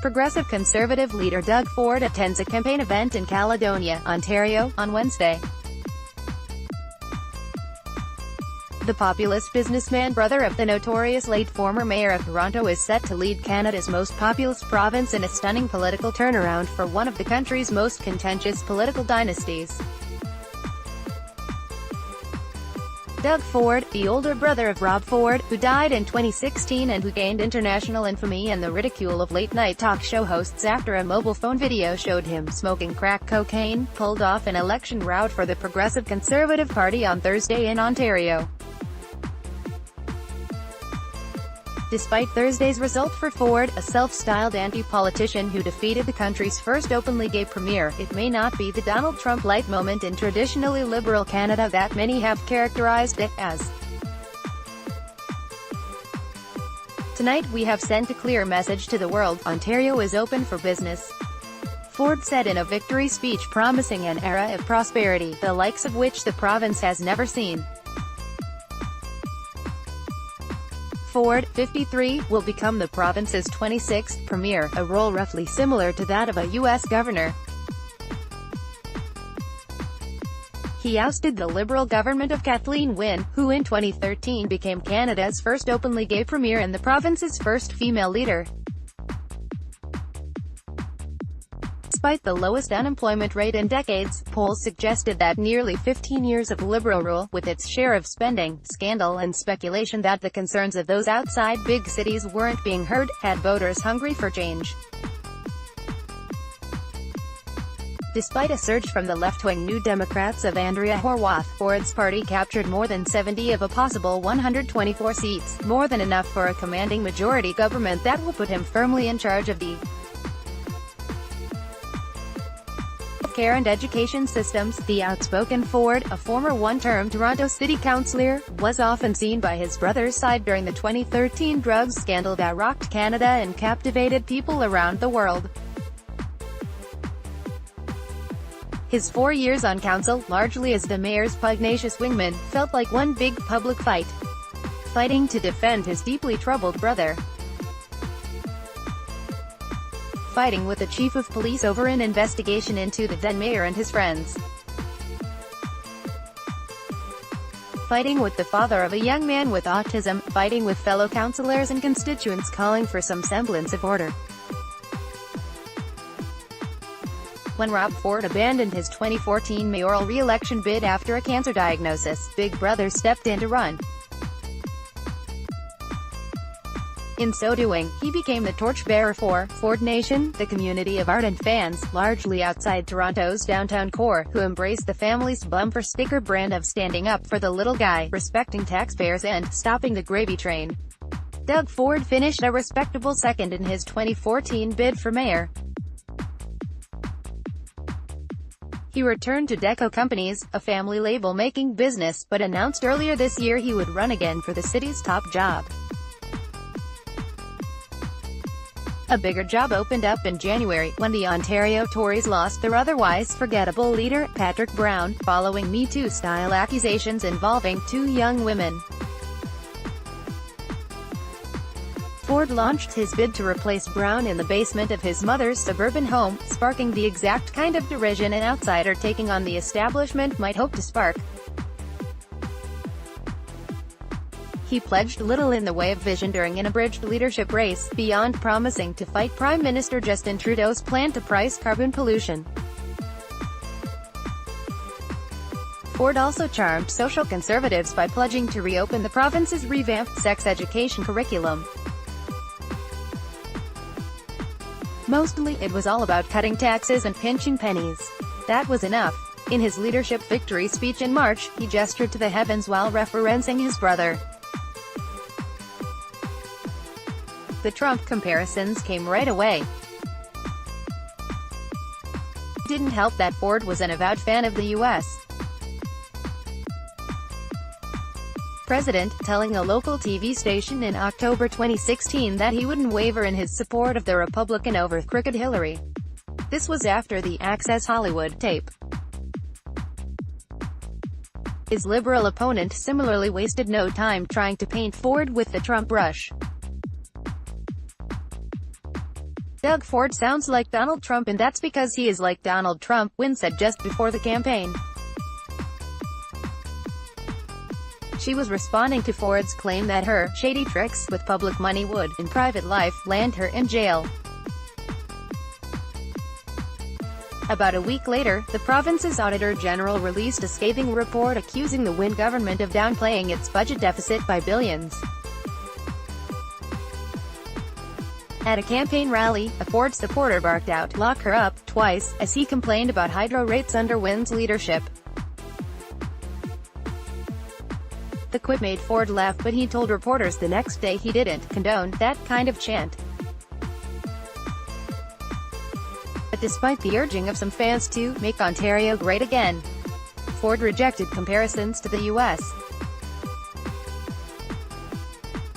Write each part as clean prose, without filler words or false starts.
Progressive Conservative leader Doug Ford attends a campaign event in Caledonia, Ontario, on Wednesday. The populist businessman, brother of the notorious late former mayor of Toronto, is set to lead Canada's most populous province in a stunning political turnaround for one of the country's most contentious political dynasties. Doug Ford, the older brother of Rob Ford, who died in 2016 and who gained international infamy and the ridicule of late-night talk show hosts after a mobile phone video showed him smoking crack cocaine, pulled off an election rout for the Progressive Conservative Party on Thursday in Ontario. Despite Thursday's result for Ford, a self-styled anti-politician who defeated the country's first openly gay premier, it may not be the Donald Trump-light moment in traditionally liberal Canada that many have characterized it as. Tonight we have sent a clear message to the world: Ontario is open for business, Ford said in a victory speech promising an era of prosperity, the likes of which the province has never seen. Ford, 53, will become the province's 26th premier, a role roughly similar to that of a U.S. governor. He ousted the Liberal government of Kathleen Wynne, who in 2013 became Canada's first openly gay premier and the province's first female leader. Despite the lowest unemployment rate in decades, polls suggested that nearly 15 years of Liberal rule, with its share of spending, scandal and speculation that the concerns of those outside big cities weren't being heard, had voters hungry for change. Despite a surge from the left-wing New Democrats of Andrea Horwath, Ford's party captured more than 70 of a possible 124 seats, more than enough for a commanding majority government that will put him firmly in charge of the care and education systems. The outspoken Ford, a former one-term Toronto City Councillor, was often seen by his brother's side during the 2013 drugs scandal that rocked Canada and captivated people around the world. His 4 years on council, largely as the mayor's pugnacious wingman, felt like one big public fight, fighting to defend his deeply troubled brother, fighting with the chief of police over an investigation into the then mayor and his friends, fighting with the father of a young man with autism, fighting with fellow councillors and constituents calling for some semblance of order. When Rob Ford abandoned his 2014 mayoral re-election bid after a cancer diagnosis, Big Brother stepped in to run. In so doing, he became the torchbearer for Ford Nation, the community of ardent fans, largely outside Toronto's downtown core, who embrace the family's bumper sticker brand of standing up for the little guy, respecting taxpayers and stopping the gravy train. Doug Ford finished a respectable second in his 2014 bid for mayor. He returned to Deco Companies, a family label-making business, but announced earlier this year he would run again for the city's top job. A bigger job opened up in January, when the Ontario Tories lost their otherwise forgettable leader, Patrick Brown, following Me Too-style accusations involving 2 young women. Ford launched his bid to replace Brown in the basement of his mother's suburban home, sparking the exact kind of derision an outsider taking on the establishment might hope to spark. He pledged little in the way of vision during an abridged leadership race, beyond promising to fight Prime Minister Justin Trudeau's plan to price carbon pollution. Ford also charmed social conservatives by pledging to reopen the province's revamped sex education curriculum. Mostly, it was all about cutting taxes and pinching pennies. That was enough. In his leadership victory speech in March, he gestured to the heavens while referencing his brother. The Trump comparisons came right away. It didn't help that Ford was an avowed fan of the U.S. president, telling a local TV station in October 2016 that he wouldn't waver in his support of the Republican over crooked Hillary. This was after the Access Hollywood tape. His liberal opponent similarly wasted no time trying to paint Ford with the Trump brush. "Doug Ford sounds like Donald Trump, and that's because he is like Donald Trump," Wynn said just before the campaign. She was responding to Ford's claim that her shady tricks with public money would, in private life, land her in jail. About a week later, the province's Auditor General released a scathing report accusing the Wynn government of downplaying its budget deficit by billions. At a campaign rally, a Ford supporter barked out, "Lock her up," twice, as he complained about hydro rates under Wynn's leadership. The quip made Ford laugh, but he told reporters the next day he didn't condone that kind of chant. But despite the urging of some fans to make Ontario great again, Ford rejected comparisons to the U.S.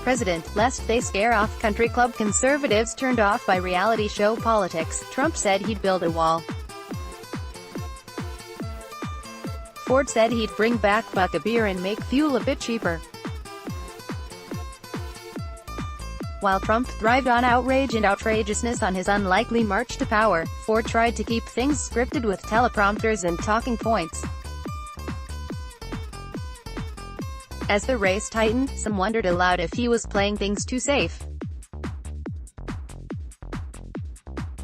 president, lest they scare off country club conservatives turned off by reality show politics. Trump said he'd build a wall. Ford said he'd bring back buck a beer and make fuel a bit cheaper. While Trump thrived on outrage and outrageousness on his unlikely march to power, Ford tried to keep things scripted with teleprompters and talking points. As the race tightened, some wondered aloud if he was playing things too safe.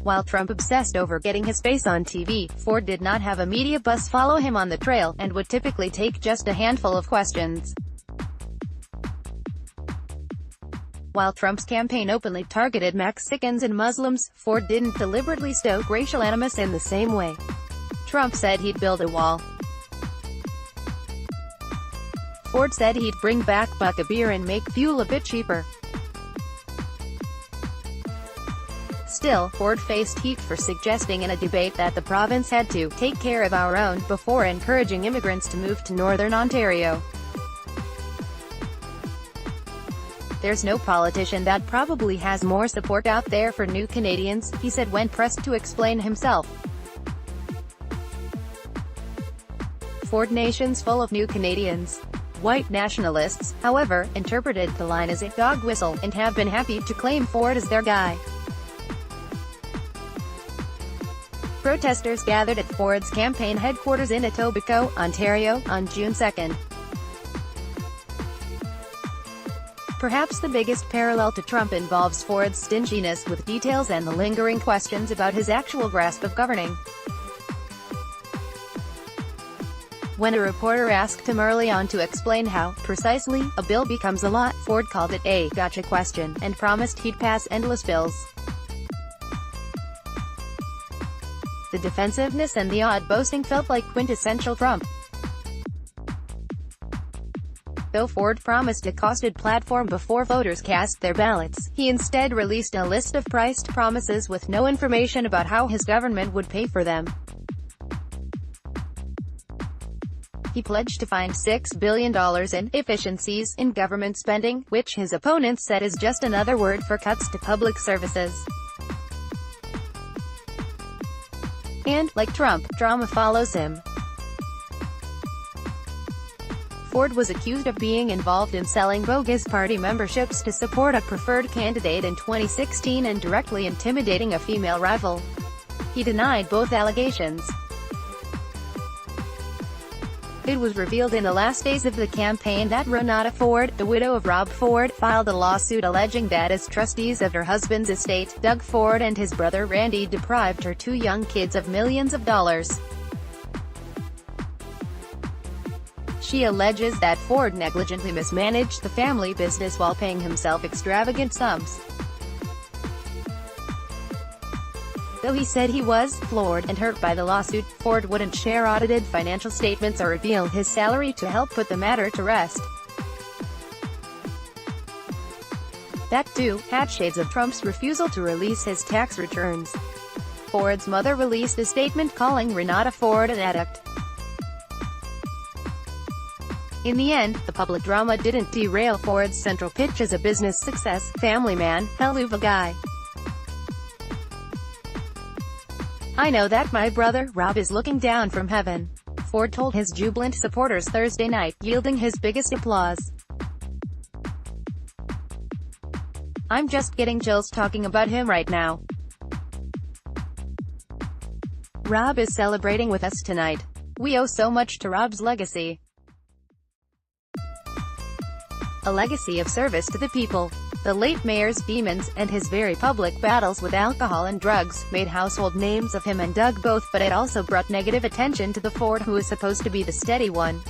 While Trump obsessed over getting his face on TV, Ford did not have a media bus follow him on the trail, and would typically take just a handful of questions. While Trump's campaign openly targeted Mexicans and Muslims, Ford didn't deliberately stoke racial animus in the same way. Trump said he'd build a wall. Ford said he'd bring back buck a beer and make fuel a bit cheaper. Still, Ford faced heat for suggesting in a debate that the province had to take care of our own before encouraging immigrants to move to Northern Ontario. "There's no politician that probably has more support out there for new Canadians," he said when pressed to explain himself. Ford Nation's full of new Canadians. White nationalists, however, interpreted the line as a dog whistle, and have been happy to claim Ford as their guy. Protesters gathered at Ford's campaign headquarters in Etobicoke, Ontario, on June 2. Perhaps the biggest parallel to Trump involves Ford's stinginess with details and the lingering questions about his actual grasp of governing. When a reporter asked him early on to explain how, precisely, a bill becomes a law, Ford called it a "gotcha" question, and promised he'd pass endless bills. The defensiveness and the odd boasting felt like quintessential Trump. Though Ford promised a costed platform before voters cast their ballots, he instead released a list of priced promises with no information about how his government would pay for them. He pledged to find $6 billion in efficiencies in government spending, which his opponents said is just another word for cuts to public services. And, like Trump, drama follows him. Ford was accused of being involved in selling bogus party memberships to support a preferred candidate in 2016 and directly intimidating a female rival. He denied both allegations. It was revealed in the last days of the campaign that Renata Ford, the widow of Rob Ford, filed a lawsuit alleging that as trustees of her husband's estate, Doug Ford and his brother Randy deprived her two young kids of millions of dollars. She alleges that Ford negligently mismanaged the family business while paying himself extravagant sums. Though he said he was floored and hurt by the lawsuit, Ford wouldn't share audited financial statements or reveal his salary to help put the matter to rest. That too had shades of Trump's refusal to release his tax returns. Ford's mother released a statement calling Renata Ford an addict. In the end, the public drama didn't derail Ford's central pitch as a business success, family man, hell of a guy. "I know that my brother, Rob, is looking down from heaven," Ford told his jubilant supporters Thursday night, yielding his biggest applause. "I'm just getting chills talking about him right now. Rob is celebrating with us tonight. We owe so much to Rob's legacy. A legacy of service to the people. The late mayor's demons, and his very public battles with alcohol and drugs, made household names of him and Doug both, but it also brought negative attention to the Ford who is supposed to be the steady one.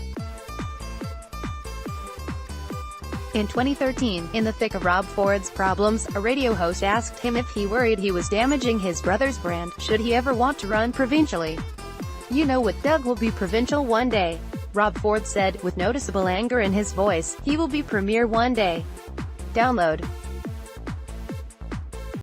In 2013, in the thick of Rob Ford's problems, a radio host asked him if he worried he was damaging his brother's brand, should he ever want to run provincially. "You know what, Doug will be provincial one day," Rob Ford said, with noticeable anger in his voice. "He will be premier one day." Download.